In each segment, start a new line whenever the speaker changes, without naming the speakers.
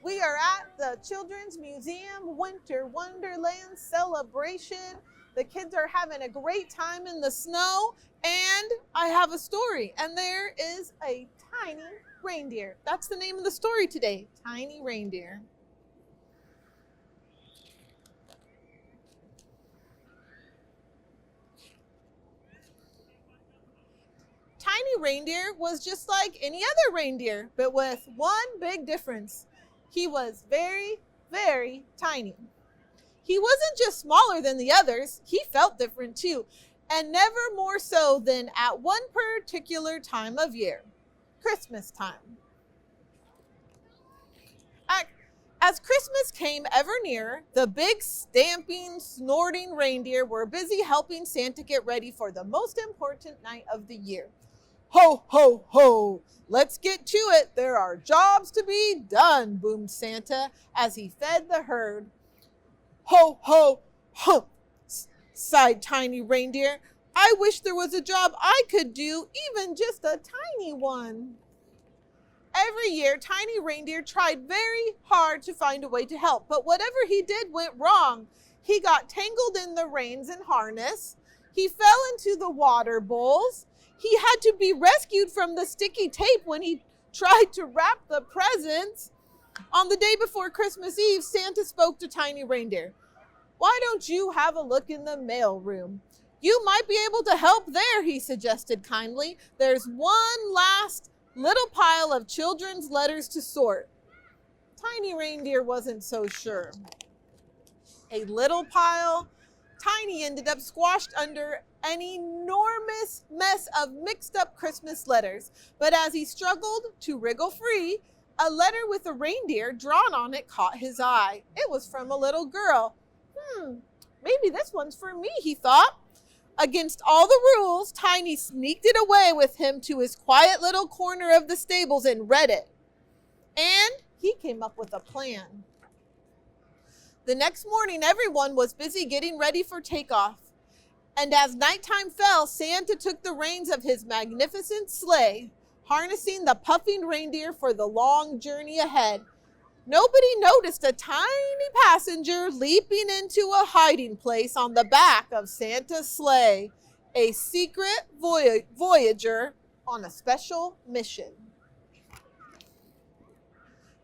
We are at the Children's Museum Winter Wonderland celebration. The kids are having a great time in the snow, and I have a story, and there is a tiny reindeer. That's the name of the story today, Tiny Reindeer. Tiny Reindeer was just like any other reindeer, but with one big difference. He was very, very tiny. He wasn't just smaller than the others, he felt different too, and never more so than at one particular time of year, Christmas time. As Christmas came ever nearer, the big stamping, snorting reindeer were busy helping Santa get ready for the most important night of the year. Ho, ho, ho! Let's get to it. There are jobs to be done, boomed Santa as he fed the herd. Ho, ho, ho, sighed Tiny Reindeer. I wish there was a job I could do, even just a tiny one. Every year, Tiny Reindeer tried very hard to find a way to help, but whatever he did went wrong. He got tangled in the reins and harness. He fell into the water bowls. He had to be rescued from the sticky tape when he tried to wrap the presents. On the day before Christmas Eve, Santa spoke to Tiny Reindeer. Why don't you have a look in the mail room? You might be able to help there, he suggested kindly. There's one last little pile of children's letters to sort. Tiny Reindeer wasn't so sure. A little pile? Tiny ended up squashed under an enormous mess of mixed up Christmas letters. But as he struggled to wriggle free, a letter with a reindeer drawn on it caught his eye. It was from a little girl. Maybe this one's for me, he thought. Against all the rules, Tiny sneaked it away with him to his quiet little corner of the stables and read it. And he came up with a plan. The next morning, everyone was busy getting ready for takeoff. And as nighttime fell, Santa took the reins of his magnificent sleigh, harnessing the puffing reindeer for the long journey ahead. Nobody noticed a tiny passenger leaping into a hiding place on the back of Santa's sleigh, a secret voyager on a special mission.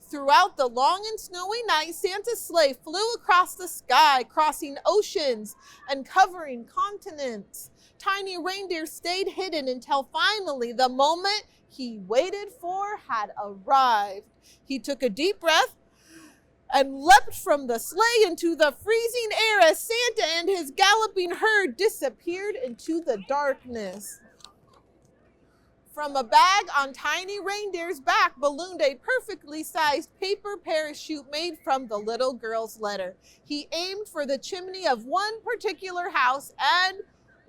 Throughout the long and snowy night, Santa's sleigh flew across the sky, crossing oceans and covering continents. Tiny Reindeer stayed hidden until finally the moment he waited for had arrived. He took a deep breath and leapt from the sleigh into the freezing air as Santa and his galloping herd disappeared into the darkness. From a bag on Tiny Reindeer's back ballooned a perfectly sized paper parachute made from the little girl's letter. He aimed for the chimney of one particular house and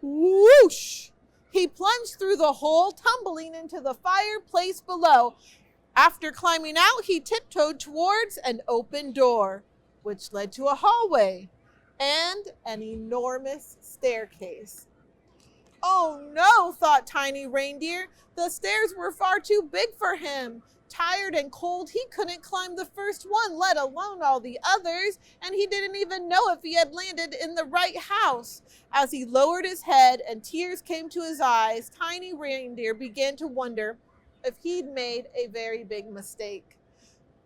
whoosh! He plunged through the hole, tumbling into the fireplace below. After climbing out, he tiptoed towards an open door, which led to a hallway and an enormous staircase. Oh no, thought Tiny Reindeer. The stairs were far too big for him. Tired and cold, he couldn't climb the first one, let alone all the others, and he didn't even know if he had landed in the right house. As he lowered his head and tears came to his eyes, Tiny Reindeer began to wonder if he'd made a very big mistake.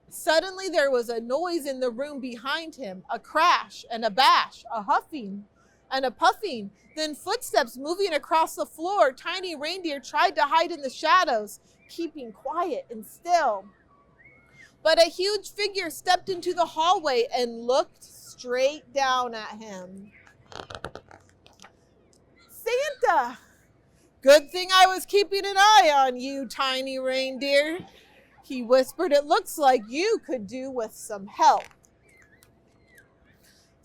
Suddenly there was a noise in the room behind him, a crash and a bash, a huffing and a puffing, then footsteps moving across the floor. Tiny Reindeer tried to hide in the shadows, keeping quiet and still. But a huge figure stepped into the hallway and looked straight down at him. Santa! Good thing I was keeping an eye on you, Tiny Reindeer, he whispered. It looks like you could do with some help.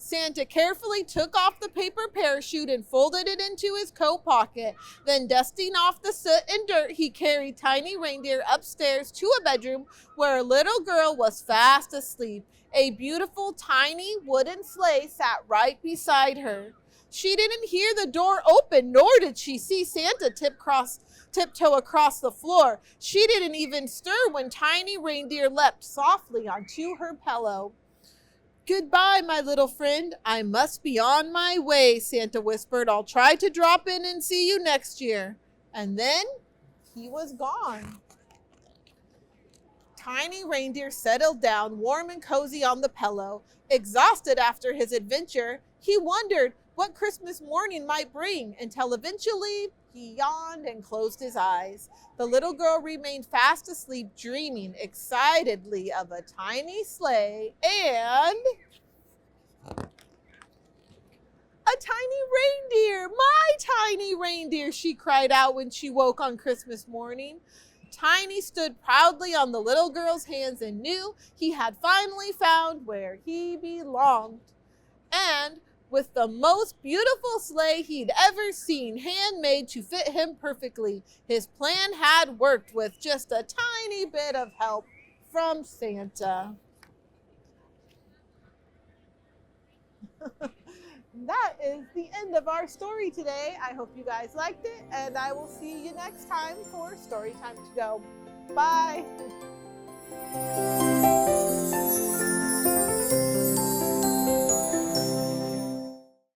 Santa carefully took off the paper parachute and folded it into his coat pocket. Then, dusting off the soot and dirt, he carried Tiny Reindeer upstairs to a bedroom where a little girl was fast asleep. A beautiful tiny wooden sleigh sat right beside her. She didn't hear the door open, nor did she see Santa tiptoe across the floor. She didn't even stir when Tiny Reindeer leapt softly onto her pillow. Goodbye, my little friend. I must be on my way, Santa whispered. I'll try to drop in and see you next year. And then he was gone. Tiny Reindeer settled down warm and cozy on the pillow. Exhausted after his adventure, he wondered what Christmas morning might bring until eventually he yawned and closed his eyes. The little girl remained fast asleep, dreaming excitedly of a tiny sleigh and a tiny reindeer. My tiny reindeer, she cried out when she woke on Christmas morning. Tiny stood proudly on the little girl's hands and knew he had finally found where he belonged. And with the most beautiful sleigh he'd ever seen, handmade to fit him perfectly, his plan had worked with just a tiny bit of help from Santa. That is the end of our story today. I hope you guys liked it, and I will see you next time for Storytime to Go. Bye.